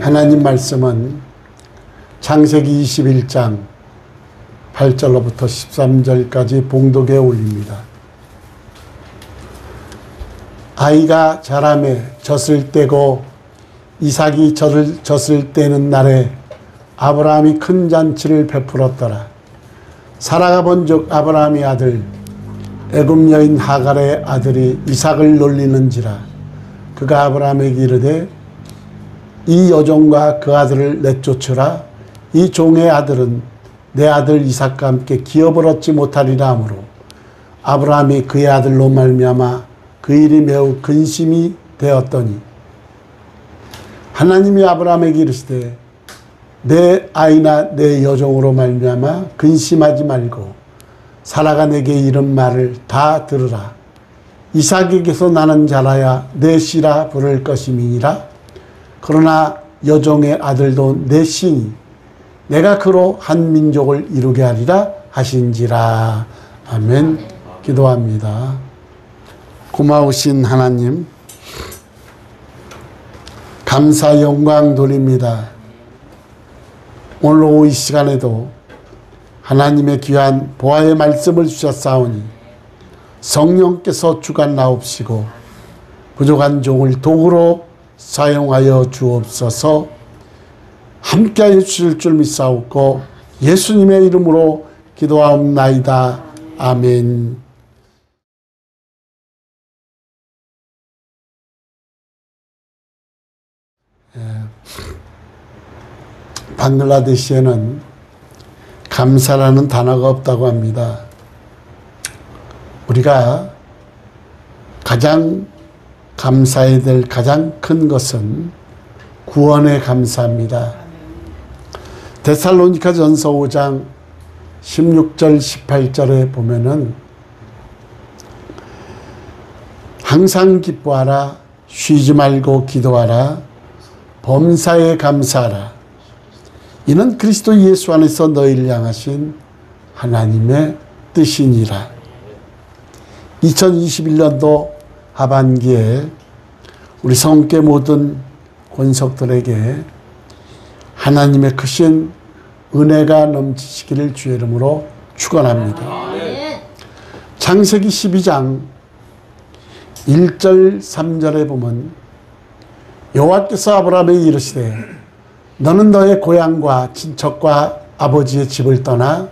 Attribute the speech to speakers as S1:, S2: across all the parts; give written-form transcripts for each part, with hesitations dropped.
S1: 하나님 말씀은 창세기 21장 8절로부터 13절까지 봉독에 올립니다. 아이가 자라매 젖을 떼고 이삭이 젖을 떼는 날에 아브라함이 큰 잔치를 베풀었더라. 사라가 본즉 아브라함의 아들 애굽 여인 하갈의 아들이 이삭을 놀리는지라. 그가 아브라함에게 이르되 이 여종과 그 아들을 내쫓으라. 이 종의 아들은 내 아들 이삭과 함께 기업을 얻지 못하리라 하므로 아브라함이 그의 아들로 말미암아 그 일이 매우 근심이 되었더니 하나님이 아브라함에게 이르시되 내 아이나 내 여종으로 말미암아 근심하지 말고 사라가 내게 이른 말을 다 들으라. 이삭에게서 나는 자라야 내 씨라 부를 것임이니라. 그러나 여종의 아들도 내 씨니 내가 그로 한 민족을 이루게 하리라 하신지라. 아멘. 기도합니다. 고마우신 하나님, 감사 영광 돌립니다. 오늘 오후 이 시간에도 하나님의 귀한 보화의 말씀을 주셨사오니 성령께서 주관하옵시고 부족한 종을 도구로 사용하여 주옵소서. 함께하여 주실 줄 믿사옵고 예수님의 이름으로 기도하옵나이다. 아멘. 방글라데시에는 감사라는 단어가 없다고 합니다. 우리가 가장 감사해야 될 가장 큰 것은 구원에 감사합니다. 데살로니가 전서 5장 16절 18절에 보면은 항상 기뻐하라, 쉬지 말고 기도하라, 범사에 감사하라. 이는 그리스도 예수 안에서 너희를 향하신 하나님의 뜻이니라. 2021년도 하반기에 우리 성교회 모든 권속들에게 하나님의 크신 은혜가 넘치시기를 주의 이름으로 축원합니다. 창세기 12장 1절 3절에 보면 여호와께서 아브라함에게 이르시되 너는 너의 고향과 친척과 아버지의 집을 떠나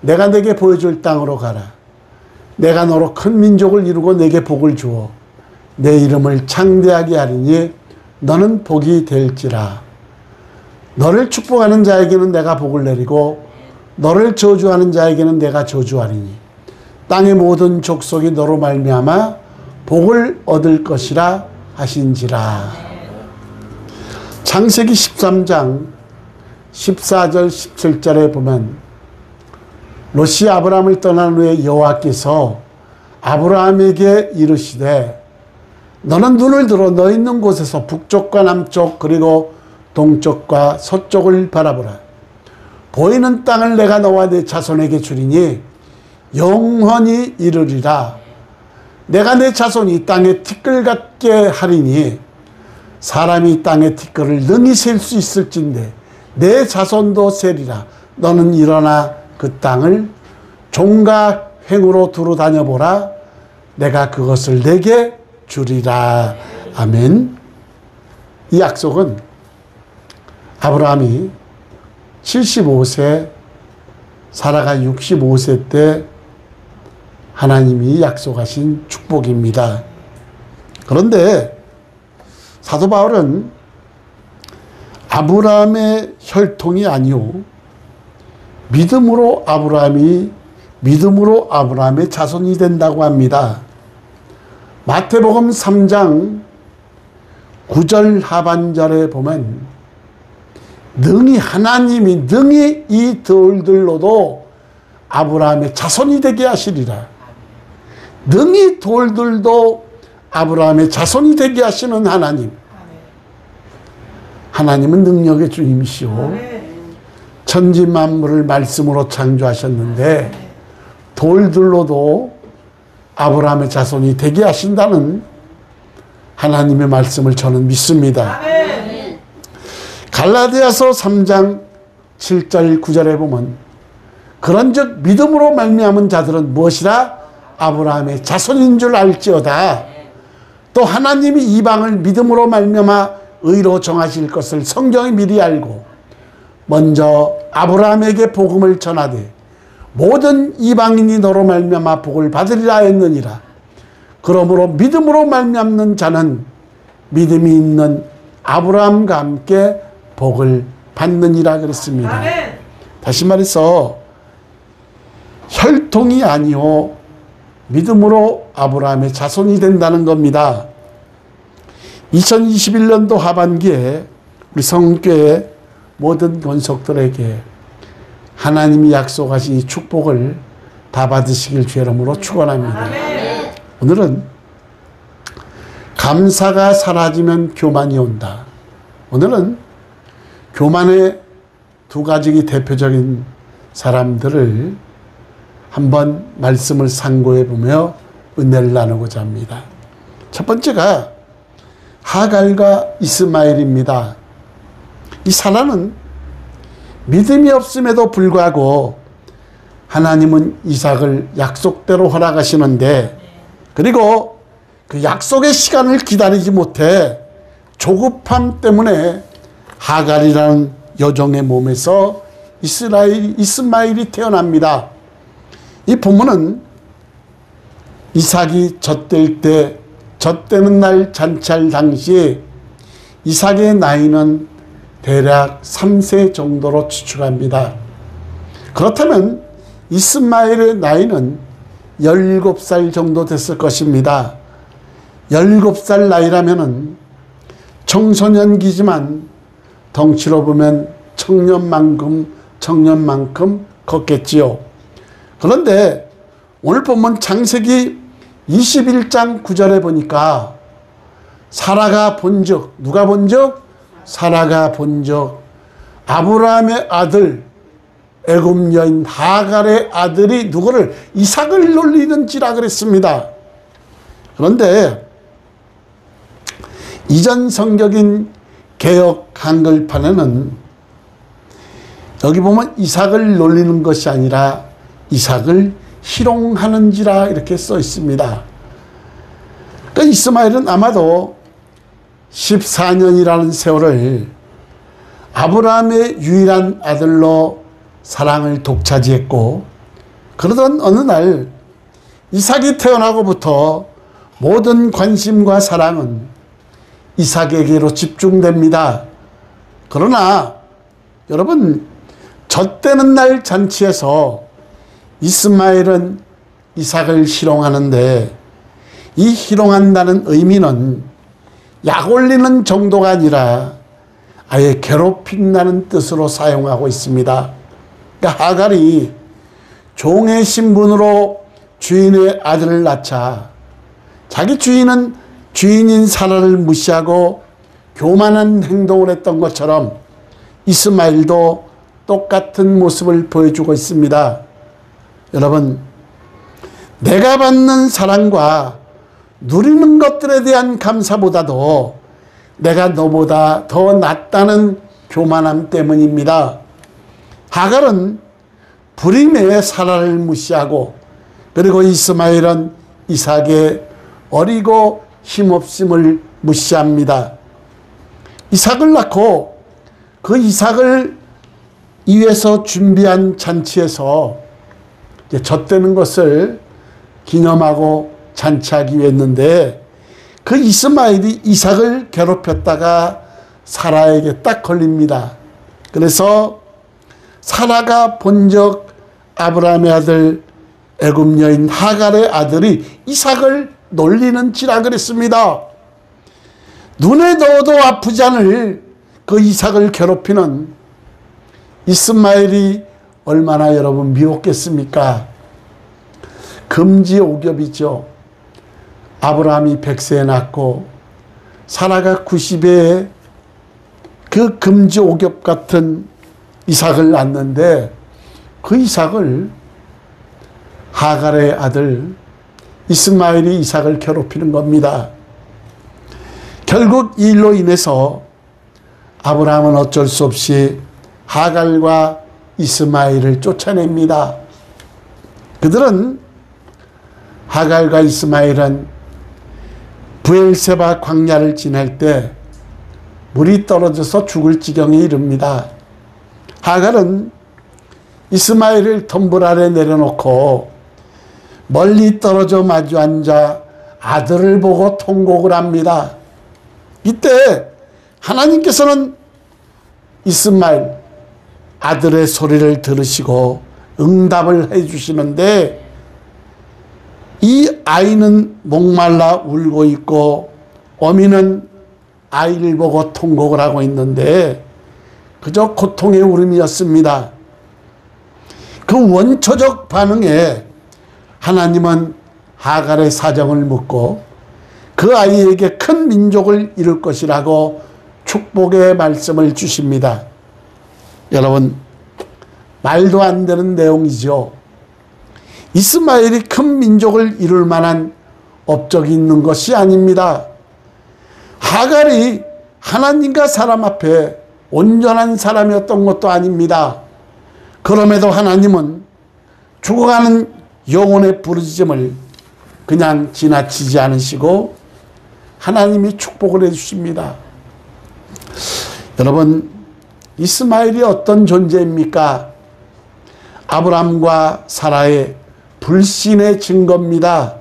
S1: 내가 내게 보여줄 땅으로 가라. 내가 너로 큰 민족을 이루고 내게 복을 주어 내 이름을 창대하게 하리니 너는 복이 될지라. 너를 축복하는 자에게는 내가 복을 내리고 너를 저주하는 자에게는 내가 저주하리니 땅의 모든 족속이 너로 말미암아 복을 얻을 것이라 하신지라. 창세기 13장 14절 17절에 보면 롯이 아브라함을 떠난 후에 여호와께서 아브라함에게 이르시되 너는 눈을 들어 너 있는 곳에서 북쪽과 남쪽 그리고 동쪽과 서쪽을 바라보라. 보이는 땅을 내가 너와 내 자손에게 주리니 영원히 이르리라. 내가 내 자손이 이 땅에 티끌 같게 하리니 사람이 이 땅의 티끌을 능히 셀 수 있을진데 내 자손도 세리라. 너는 일어나 그 땅을 종과 횡으로 두루 다녀보라. 내가 그것을 내게 주리라. 아멘. 이 약속은 아브라함이 75세, 사라가 65세 때 하나님이 약속하신 축복입니다. 그런데 사도 바울은 아브라함의 혈통이 아니오 믿음으로 아브라함의 자손이 된다고 합니다. 마태복음 3장 9절 하반절에 보면 하나님이 능히 이 돌들로도 아브라함의 자손이 되게 하시리라. 능히 돌들도 아브라함의 자손이 되게 하시는 하나님. 하나님은 능력의 주님이시오. 천지 만물을 말씀으로 창조하셨는데 돌들로도 아브라함의 자손이 되게 하신다는 하나님의 말씀을 저는 믿습니다. 갈라디아서 3장 7절 9절에 보면 그런즉 믿음으로 말미암은 자들은 무엇이라 아브라함의 자손인 줄 알지어다. 또 하나님이 이방을 믿음으로 말미암아 의로 정하실 것을 성경이 미리 알고 먼저 아브라함에게 복음을 전하되 모든 이방인이 너로 말미암아 복을 받으리라 했느니라. 그러므로 믿음으로 말미암는 자는 믿음이 있는 아브라함과 함께 복을 받느니라 그랬습니다. 다시 말해서 혈통이 아니오 믿음으로 아브라함의 자손이 된다는 겁니다. 2021년도 하반기에 우리 성교회 모든 권속들에게 하나님이 약속하신 이 축복을 다 받으시길 주의 이름으로 축원합니다. 오늘은 감사가 사라지면 교만이 온다. 오늘은 교만의 두 가지 대표적인 사람들을 한번 말씀을 상고해 보며 은혜를 나누고자 합니다. 첫 번째가 하갈과 이스마엘입니다. 이 사라는 믿음이 없음에도 불구하고 하나님은 이삭을 약속대로 허락하시는데 그리고 그 약속의 시간을 기다리지 못해 조급함 때문에 하갈이라는 여종의 몸에서 이스마엘이 태어납니다. 이 본문은 이삭이 젖되는 날 잔치할 당시 이삭의 나이는 대략 3세 정도로 추측합니다. 그렇다면 이스마엘의 나이는 17살 정도 됐을 것입니다. 17살 나이라면 청소년기지만 덩치로 보면 청년만큼 컸겠지요. 그런데 오늘 본문 창세기 21장 9절에 보니까 사라가 본즉 누가 본즉? 사라가 본즉 아브라함의 아들 애굽 여인 하갈의 아들이 누구를? 이삭을 놀리는지라 그랬습니다. 그런데 이전 성경인 개역 한글판에는 여기 보면 이삭을 놀리는 것이 아니라 이삭을 희롱하는지라 이렇게 써 있습니다. 그러니까 이스마엘은 아마도 14년이라는 세월을 아브라함의 유일한 아들로 사랑을 독차지했고 그러던 어느 날 이삭이 태어나고부터 모든 관심과 사랑은 이삭에게로 집중됩니다. 그러나 여러분 젖되는 날 잔치에서 이스마엘은 이삭을 희롱하는데 이 희롱한다는 의미는 약 올리는 정도가 아니라 아예 괴롭힌다는 뜻으로 사용하고 있습니다. 그러니까 하갈이 종의 신분으로 주인의 아들을 낳자 자기 주인인 사라를 무시하고 교만한 행동을 했던 것처럼 이스마엘도 똑같은 모습을 보여주고 있습니다. 여러분, 내가 받는 사랑과 누리는 것들에 대한 감사보다도 내가 너보다 더 낫다는 교만함 때문입니다. 하갈은 불임의 사라를 무시하고 그리고 이스마엘은 이삭의 어리고 힘없음을 무시합니다. 이삭을 낳고 그 이삭을 위해서 준비한 잔치에서 젖되는 것을 기념하고 잔치하기 위해 했는데 그 이스마엘이 이삭을 괴롭혔다가 사라에게 딱 걸립니다. 그래서 사라가 본적 아브라함의 아들 애굽 여인 하갈의 아들이 이삭을 놀리는지라 그랬습니다. 눈에 넣어도 아프지 않을 그 이삭을 괴롭히는 이스마엘이 얼마나 여러분 미웠겠습니까? 금지옥엽이죠. 아브라함이 100세에 낳고 사라가 90에 그 금지옥엽 같은 이삭을 낳는데 그 이삭을 하갈의 아들 이스마엘이 이삭을 괴롭히는 겁니다. 결국 이 일로 인해서 아브라함은 어쩔 수 없이 하갈과 이스마엘을 쫓아냅니다. 그들은 하갈과 이스마엘은 브엘세바 광야를 지날 때 물이 떨어져서 죽을 지경에 이릅니다. 하갈은 이스마엘을 덤불 아래 내려놓고 멀리 떨어져 마주 앉아 아들을 보고 통곡을 합니다. 이때 하나님께서는 이스마엘 아들의 소리를 들으시고 응답을 해 주시는데, 이 아이는 목말라 울고 있고 어미는 아이를 보고 통곡을 하고 있는데 그저 고통의 울음이었습니다. 그 원초적 반응에 하나님은 하갈의 사정을 묻고 그 아이에게 큰 민족을 이룰 것이라고 축복의 말씀을 주십니다. 여러분, 말도 안 되는 내용이죠. 이스마엘이 큰 민족을 이룰 만한 업적이 있는 것이 아닙니다. 하갈이 하나님과 사람 앞에 온전한 사람이었던 것도 아닙니다. 그럼에도 하나님은 죽어가는 영혼의 부르짖음을 그냥 지나치지 않으시고 하나님이 축복을 해 주십니다. 여러분, 이스마엘이 어떤 존재입니까? 아브람과 사라의 불신의 증거입니다.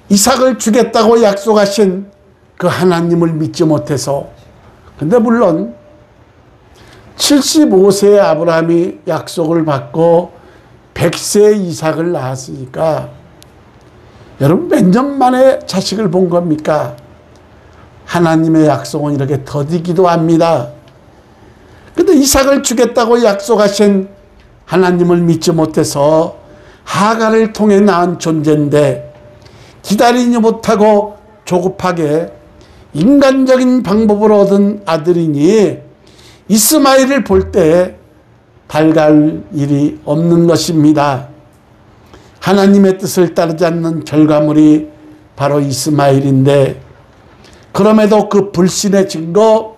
S1: 이삭을 주겠다고 약속하신 그 하나님을 믿지 못해서, 근데 물론 75세의 아브라함이 약속을 받고 100세의 이삭을 낳았으니까 여러분, 몇 년 만에 자식을 본 겁니까? 하나님의 약속은 이렇게 더디기도 합니다. 근데 이삭을 주겠다고 약속하신 하나님을 믿지 못해서 하갈을 통해 낳은 존재인데, 기다리지 못하고 조급하게 인간적인 방법으로 얻은 아들이니 이스마엘을 볼 때 달갈 일이 없는 것입니다. 하나님의 뜻을 따르지 않는 결과물이 바로 이스마엘인데, 그럼에도 그 불신의 증거,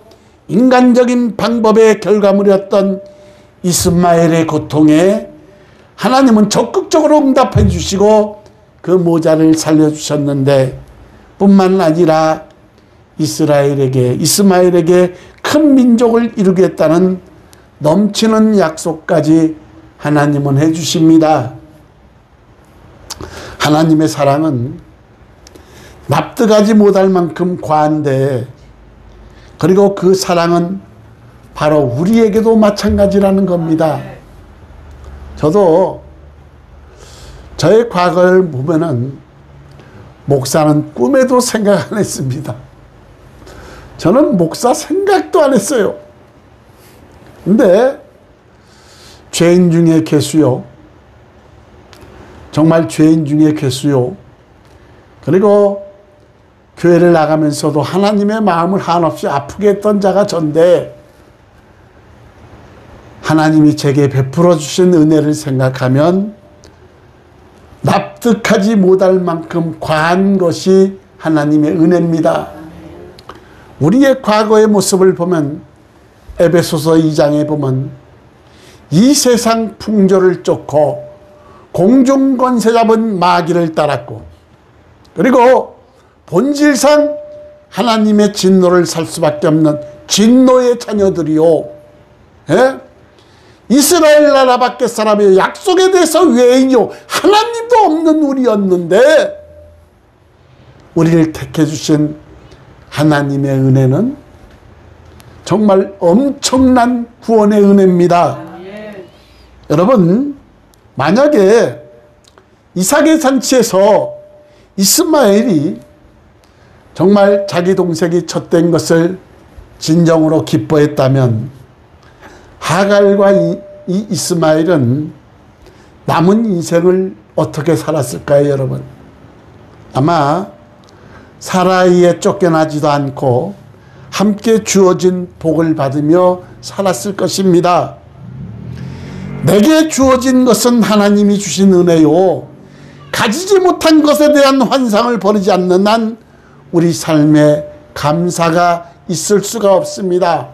S1: 인간적인 방법의 결과물이었던 이스마엘의 고통에 하나님은 적극적으로 응답해 주시고 그 모자를 살려주셨는데, 뿐만 아니라 이스마엘에게 큰 민족을 이루겠다는 넘치는 약속까지 하나님은 해 주십니다. 하나님의 사랑은 납득하지 못할 만큼 과한데, 그리고 그 사랑은 바로 우리에게도 마찬가지라는 겁니다. 저도 저의 과거를 보면은 목사는 꿈에도 생각 안 했습니다. 저는 목사 생각도 안 했어요. 근데 죄인 중에 괴수요. 정말 죄인 중에 괴수요. 그리고 교회를 나가면서도 하나님의 마음을 한없이 아프게 했던 자가 전데, 하나님이 제게 베풀어 주신 은혜를 생각하면 납득하지 못할 만큼 과한 것이 하나님의 은혜입니다. 우리의 과거의 모습을 보면, 에베소서 2장에 보면 이 세상 풍조를 쫓고 공중 권세 잡은 마귀를 따랐고, 그리고 본질상 하나님의 진노를 살 수밖에 없는 진노의 자녀들이요, 예? 이스라엘 나라 밖의 사람이요, 약속에 대해서 외인이요, 하나님도 없는 우리였는데, 우리를 택해 주신 하나님의 은혜는 정말 엄청난 구원의 은혜입니다. 여러분, 만약에 이삭의 잔치에서 이스마엘이 정말 자기 동생이 젖된 것을 진정으로 기뻐했다면, 하갈과 이스마엘은 남은 인생을 어떻게 살았을까요, 여러분? 아마 사라이에 쫓겨나지도 않고 함께 주어진 복을 받으며 살았을 것입니다. 내게 주어진 것은 하나님이 주신 은혜요, 가지지 못한 것에 대한 환상을 버리지 않는 한 우리 삶에 감사가 있을 수가 없습니다.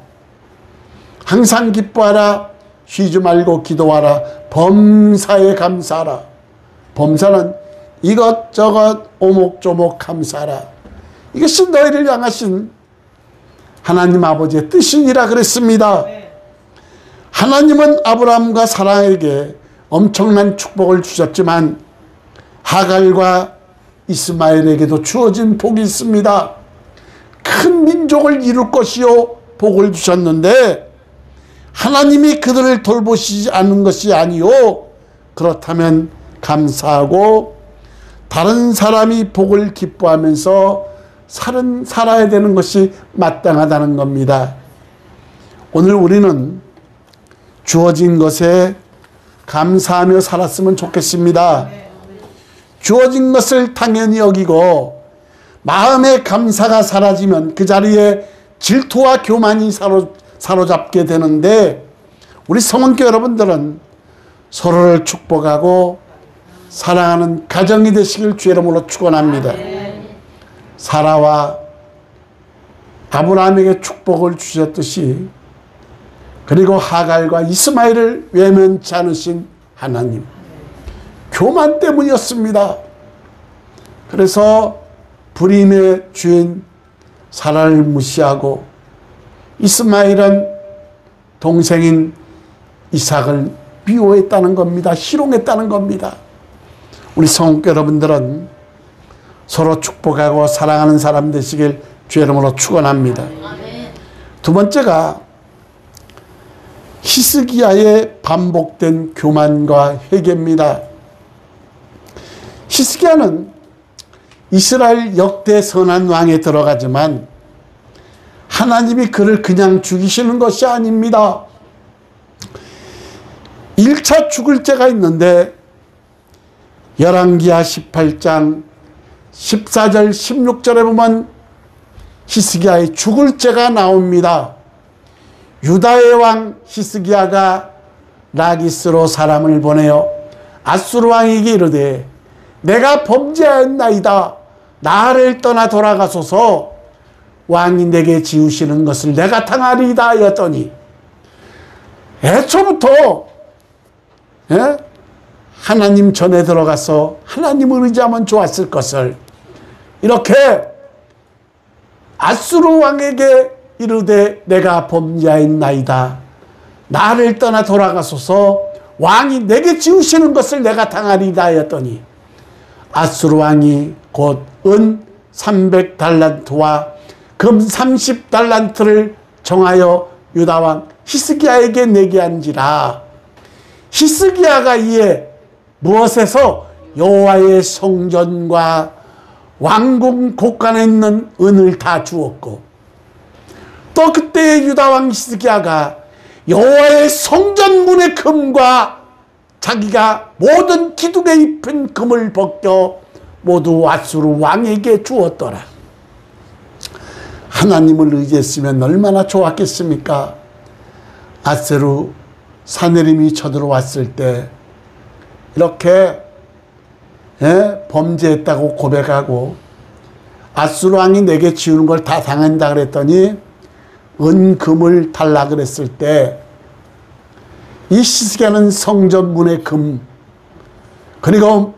S1: 항상 기뻐하라. 쉬지 말고 기도하라. 범사에 감사하라. 범사는 이것저것 오목조목 감사하라. 이것이 너희를 향하신 하나님 아버지의 뜻이니라 그랬습니다. 하나님은 아브라함과 사라에게 엄청난 축복을 주셨지만 하갈과 이스마엘에게도 주어진 복이 있습니다. 큰 민족을 이룰 것이요 복을 주셨는데 하나님이 그들을 돌보시지 않은 것이 아니요 그렇다면 감사하고 다른 사람이 복을 기뻐하면서 살아야 되는 것이 마땅하다는 겁니다. 오늘 우리는 주어진 것에 감사하며 살았으면 좋겠습니다. 주어진 것을 당연히 여기고 마음의 감사가 사라지면 그 자리에 질투와 교만이 사로잡게 되는데 우리 성원교 여러분들은 서로를 축복하고 사랑하는 가정이 되시길 주의 이름으로 축원합니다. 사라와 아브라함에게 축복을 주셨듯이 그리고 하갈과 이스마엘을 외면치 않으신 하나님, 교만 때문이었습니다. 그래서 불임의 주인 사라를 무시하고 이스마엘은 동생인 이삭을 미워했다는 겁니다. 희롱했다는 겁니다. 우리 성도 여러분들은 서로 축복하고 사랑하는 사람 되시길 주의 이름으로 축원합니다. 두 번째가 히스기야의 반복된 교만과 회개입니다. 히스기야는 이스라엘 역대 선한 왕에 들어가지만 하나님이 그를 그냥 죽이시는 것이 아닙니다. 1차 죽을 죄가 있는데 열왕기하 18장 14절 16절에 보면 히스기야의 죽을 죄가 나옵니다. 유다의 왕 히스기야가 라기스로 사람을 보내어 아수르 왕에게 이르되 내가 범죄하였나이다. 나를 떠나 돌아가소서. 왕이 내게 지우시는 것을 내가 당하리이다 하였더니 애초부터 하나님 전에 들어가서 하나님을 의지하면 좋았을 것을 이렇게 아수르 왕에게 이르되 내가 범죄하였나이다. 나를 떠나 돌아가소서. 왕이 내게 지우시는 것을 내가 당하리이다 하였더니 아수르 왕이 곧 은 300달란트와 금 30달란트를 정하여 유다 왕 히스기야에게 내게 한지라. 히스기야가 이에 무엇에서 여호와의 성전과 왕궁 곳간에 있는 은을 다 주었고 또 그때의 유다 왕 히스기야가 여호와의 성전문의 금과 자기가 모든 기둥에 입힌 금을 벗겨 모두 아수르 왕에게 주었더라. 하나님을 의지했으면 얼마나 좋았겠습니까? 아수르 사내림이 쳐들어왔을 때 이렇게 범죄했다고 고백하고 아수르 왕이 내게 지우는 걸 다 당한다 그랬더니 은금을 달라 그랬을 때 이 히스기야는 성전문의 금 그리고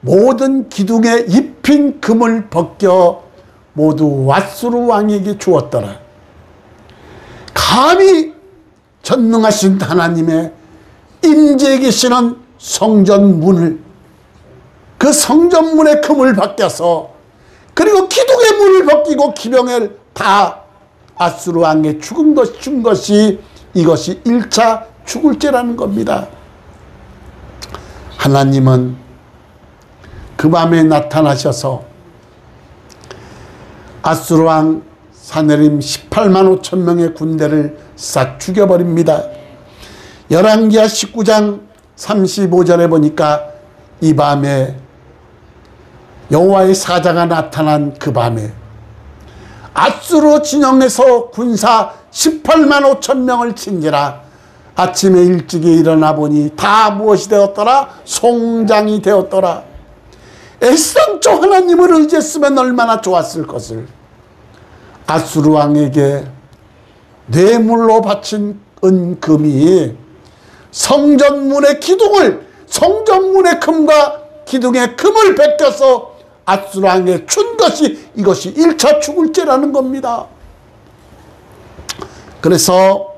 S1: 모든 기둥에 입힌 금을 벗겨 모두 아수르 왕에게 주었더라. 감히 전능하신 하나님의 임재에 계시는 성전문을 그 성전문의 금을 벗겨서 그리고 기둥의 문을 벗기고 기병을 다 아수르 왕에 준 것이 이것이 1차 죽을 죄라는 겁니다. 하나님은 그 밤에 나타나셔서 아수르 왕 사내림 18만 5천 명의 군대를 싹 죽여버립니다. 열왕기하 19장 35절에 보니까 이 밤에 여호와의 사자가 나타난 그 밤에 아수르 진영에서 군사 18만 5천 명을 친지라. 아침에 일찍이 일어나 보니 다 무엇이 되었더라? 송장이 되었더라. 애써 하나님을 의지했으면 얼마나 좋았을 것을 아수르 왕에게 뇌물로 바친 은금이 성전문의 기둥을, 성전문의 금과 기둥의 금을 베껴서 앗수르왕에 준 것이, 이것이 1차 죽을죄라는 겁니다. 그래서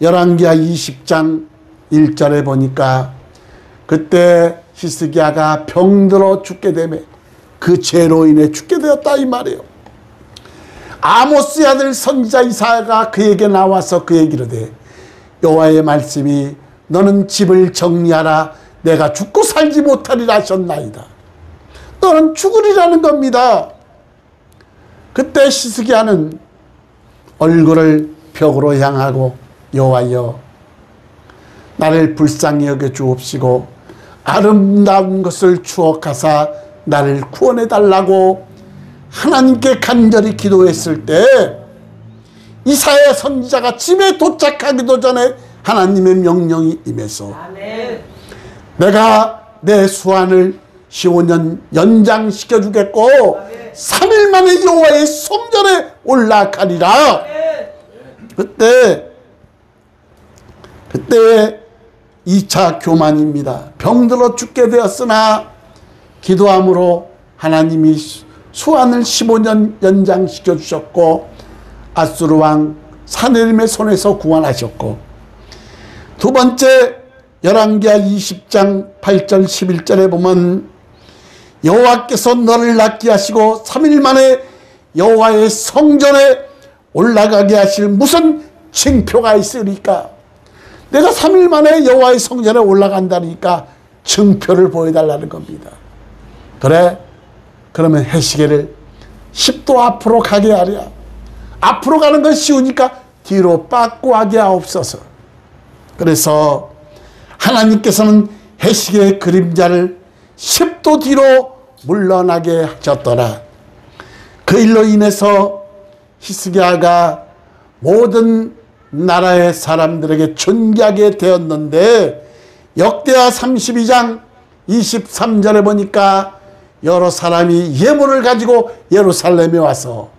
S1: 열왕기하 20장 1절에 보니까 그때 히스기야가 병들어 죽게 되며 그 죄로 인해 죽게 되었다 이 말이에요. 아모스의 아들 선지자 이사야가 그에게 나와서 그에게 이르되 여호와의 말씀이 너는 집을 정리하라 내가 죽고 살지 못하리라 하셨나이다. 너는 죽으리라는 겁니다. 그때 히스기야는 얼굴을 벽으로 향하고 여호와여 나를 불쌍히 여겨 주옵시고 아름다운 것을 추억하사 나를 구원해 달라고 하나님께 간절히 기도했을 때 이사야 선지자가 집에 도착하기도 전에 하나님의 명령이 임해서 아멘. 내가 내 수완을 15년 연장시켜 주겠고 아멘. 3일 만에 여호와의 성전에 올라가리라. 아멘. 그때 2차 교만입니다. 병들어 죽게 되었으나 기도함으로 하나님이 수완을 15년 연장시켜 주셨고 앗수르 왕 사네립의 손에서 구원하셨고, 두 번째 열왕기하 20장 8절 11절에 보면 여호와께서 너를 낫게 하시고 3일 만에 여호와의 성전에 올라가게 하실 무슨 징표가 있으리까? 내가 3일 만에 여호와의 성전에 올라간다니까 증표를 보여달라는 겁니다. 그래? 그러면 해시계를 10도 앞으로 가게 하랴. 앞으로 가는 건 쉬우니까 뒤로 빠꾸하게 하옵소서. 그래서 하나님께서는 해시계의 그림자를 10도 뒤로 물러나게 하셨더라. 그 일로 인해서 히스기야가 모든 나라의 사람들에게 존귀하게 되었는데, 역대하 32장 23절에 보니까 여러 사람이 예물을 가지고 예루살렘에 와서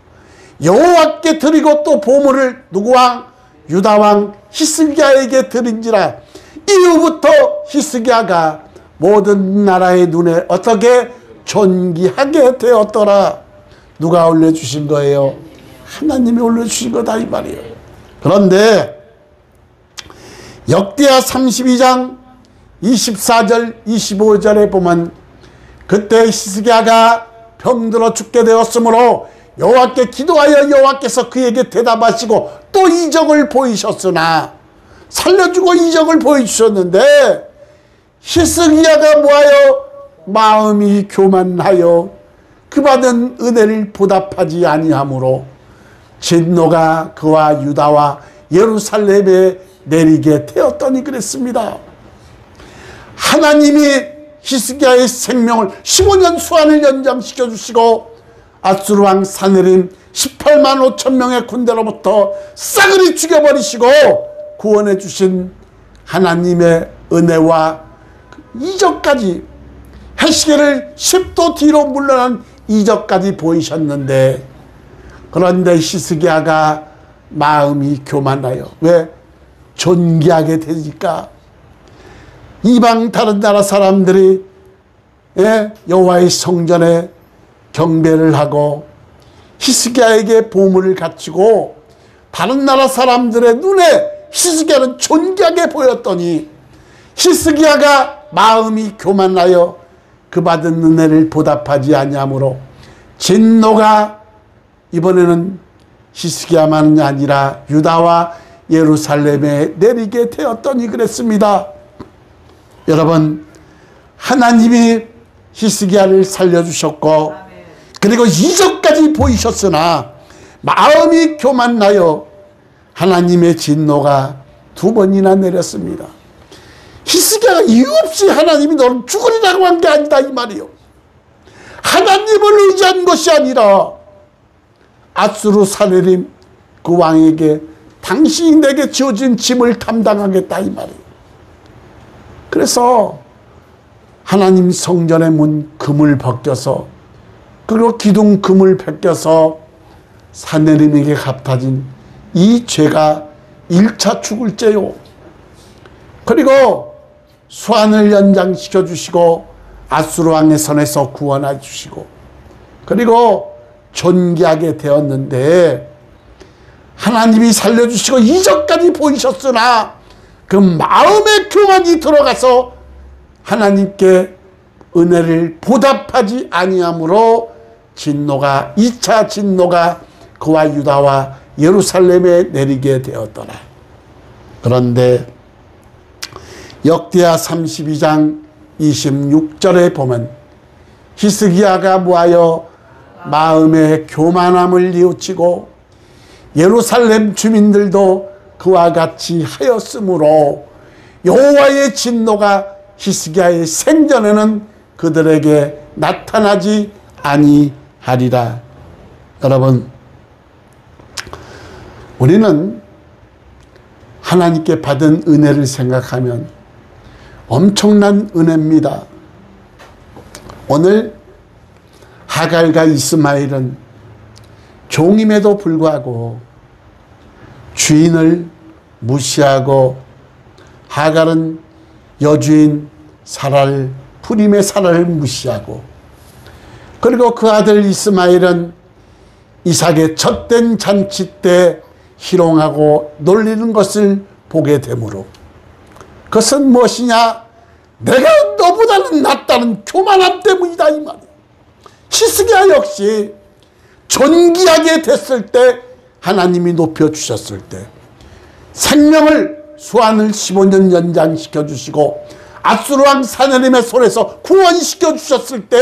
S1: 여호와께 드리고 또 보물을 누구왕? 유다왕 히스기야에게 드린지라. 이후부터 히스기야가 모든 나라의 눈에 어떻게 존귀하게 되었더라. 누가 올려주신 거예요? 하나님이 올려주신 거다 이 말이에요. 그런데 역대하 32장 24절 25절에 보면 그때 히스기야가 병들어 죽게 되었으므로 여호와께 기도하여 여호와께서 그에게 대답하시고 또 이적을 보이셨으나, 살려주고 이적을 보여주셨는데 히스기야가 뭐하여? 마음이 교만하여 그 받은 은혜를 보답하지 아니하므로 진노가 그와 유다와 예루살렘에 내리게 되었더니 그랬습니다. 하나님이 히스기야의 생명을 15년 수완을 연장시켜 주시고 앗수르 왕 사네립 18만 5천 명의 군대로부터 싸그리 죽여버리시고 구원해 주신 하나님의 은혜와 이적까지, 해시계를 10도 뒤로 물러난 이적까지 보이셨는데, 그런데 히스기야가 마음이 교만하여, 왜? 존귀하게 되니까 이방 다른 나라 사람들이 여호와의 성전에 경배를 하고 히스기야에게 보물을 갖추고 다른 나라 사람들의 눈에 히스기야는 존귀하게 보였더니 히스기야가 마음이 교만하여 그 받은 은혜를 보답하지 아니하므로 진노가 이번에는 히스기야만이 아니라 유다와 예루살렘에 내리게 되었더니 그랬습니다. 여러분, 하나님이 히스기야를 살려주셨고 그리고 이적까지 보이셨으나 마음이 교만하여 하나님의 진노가 2번이나 내렸습니다. 히스기야가 이유 없이 하나님이 너는 죽으리라고 한 게 아니다 이 말이요. 하나님을 의지한 것이 아니라 앗수르 사네립 그 왕에게 당신이 내게 지어진 짐을 담당하겠다 이 말이에요. 그래서 하나님 성전의 문 금을 벗겨서, 그리고 기둥 금을 벗겨서 사네립에게 갖다진 이 죄가 1차 죽을 죄요. 그리고 수완을 연장시켜 주시고 아수르 왕의 손에서 구원해 주시고 그리고 존귀하게 되었는데 하나님이 살려주시고 이적까지 보이셨으나 그 마음의 교만이 들어가서 하나님께 은혜를 보답하지 아니하므로 진노가 2차 진노가 그와 유다와 예루살렘에 내리게 되었더라. 그런데 역대하 32장 26절에 보면 히스기야가 무하여 마음의 교만함을 뉘우치고 예루살렘 주민들도 그와 같이 하였으므로 여호와의 진노가 히스기야의 생전에는 그들에게 나타나지 아니하리라. 여러분, 우리는 하나님께 받은 은혜를 생각하면 엄청난 은혜입니다. 오늘 하갈과 이스마엘은 종임에도 불구하고 주인을 무시하고 하갈은 여주인 사라를 프림의 사라를 무시하고 그리고 그 아들 이스마엘은 이삭의 젖된 잔치 때 희롱하고 놀리는 것을 보게 되므로 그것은 무엇이냐? 내가 너보다는 낫다는 교만함 때문이다 이 말이에요. 히스기야 역시 존귀하게 됐을 때 하나님이 높여주셨을 때 생명을 수완을 15년 연장시켜 주시고 아수르 왕 사내림의 손에서 구원시켜 주셨을 때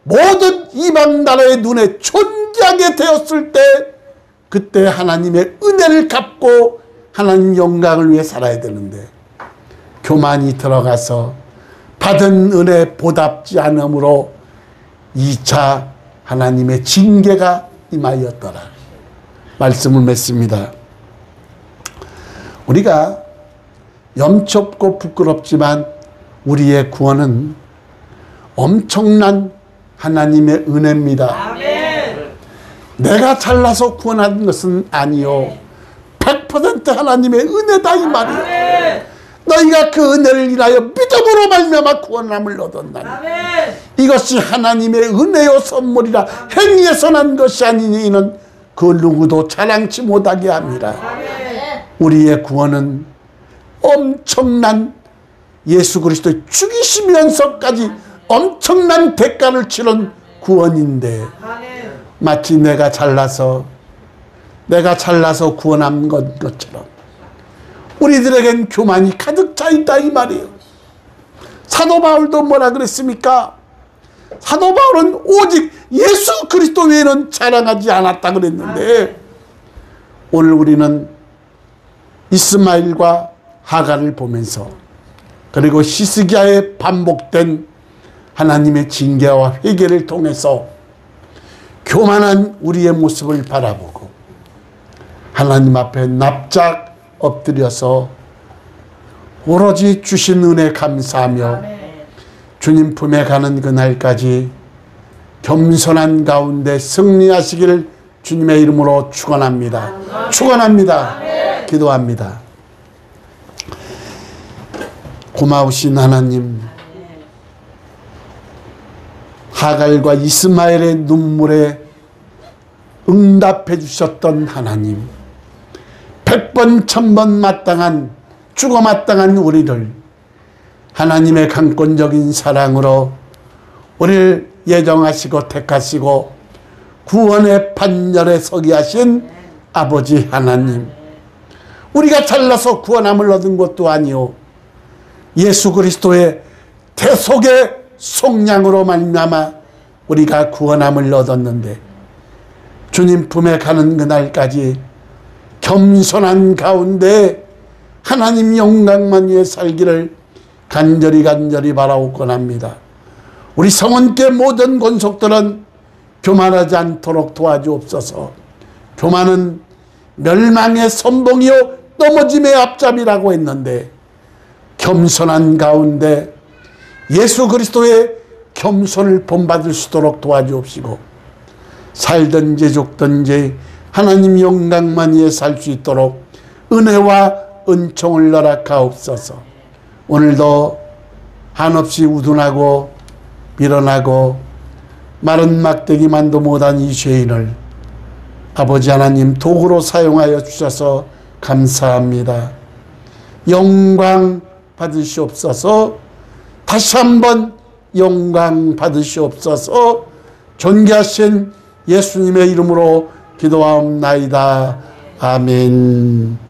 S1: 모든 이방 나라의 눈에 존귀하게 되었을 때 그때 하나님의 은혜를 갚고 하나님 영광을 위해 살아야 되는데 교만이 들어가서 받은 은혜 보답지 않으므로 2차 하나님의 징계가 임하였더라. 말씀을 맺습니다. 우리가 염치없고 부끄럽지만 우리의 구원은 엄청난 하나님의 은혜입니다. 아멘. 내가 잘나서 구원하는 것은 아니요. 100% 하나님의 은혜다 이 말이에요. 아멘. 너희가 그 은혜를 인하여 믿음으로 말미암아 구원함을 얻었나니 아멘. 이것이 하나님의 은혜요 선물이라 행위에서 난 것이 아니니 이는 그 누구도 자랑치 못하게 합니다. 아멘. 우리의 구원은 엄청난 예수 그리스도의 죽이시면서까지 엄청난 대가를 치른 구원인데 마치 내가 잘나서 구원한 것처럼 우리들에겐 교만이 가득 차 있다 이 말이에요. 사도 바울도 뭐라 그랬습니까? 사도 바울은 오직 예수 그리스도 외에는 자랑하지 않았다 그랬는데 오늘 우리는 이스마엘과 하갈을 보면서 그리고 히스기야의 반복된 하나님의 징계와 회개를 통해서 교만한 우리의 모습을 바라보고 하나님 앞에 납작 엎드려서 오로지 주신 은혜 감사하며 주님 품에 가는 그날까지 겸손한 가운데 승리하시기를 주님의 이름으로 축원합니다. 축원합니다. 기도합니다. 고마우신 하나님, 하갈과 이스마엘의 눈물에 응답해 주셨던 하나님, 100번 1000번 마땅한 죽어 마땅한 우리를 하나님의 강권적인 사랑으로 우리를 예정하시고 택하시고 구원의 판결에 서게 하신 아버지 하나님, 우리가 잘나서 구원함을 얻은 것도 아니요 예수 그리스도의 대속의 속량으로 말미암아 우리가 구원함을 얻었는데 주님 품에 가는 그날까지 겸손한 가운데 하나님 영광만 위해 살기를 간절히 바라옵곤 합니다. 우리 성원께 모든 권속들은 교만하지 않도록 도와주옵소서. 교만은 멸망의 선봉이요 넘어짐의 앞잡이라고 했는데 겸손한 가운데 예수 그리스도의 겸손을 본받을 수 있도록 도와주옵시고 살든지 죽든지 하나님 영광만 위해 살 수 있도록 은혜와 은총을 허락하옵소서. 오늘도 한없이 우둔하고 밀어나고 마른 막대기만도 못한 이 죄인을 아버지 하나님 도구로 사용하여 주셔서 감사합니다. 영광 받으시옵소서. 다시 한번 영광 받으시옵소서. 존귀하신 예수님의 이름으로 기도하옵나이다. 아멘.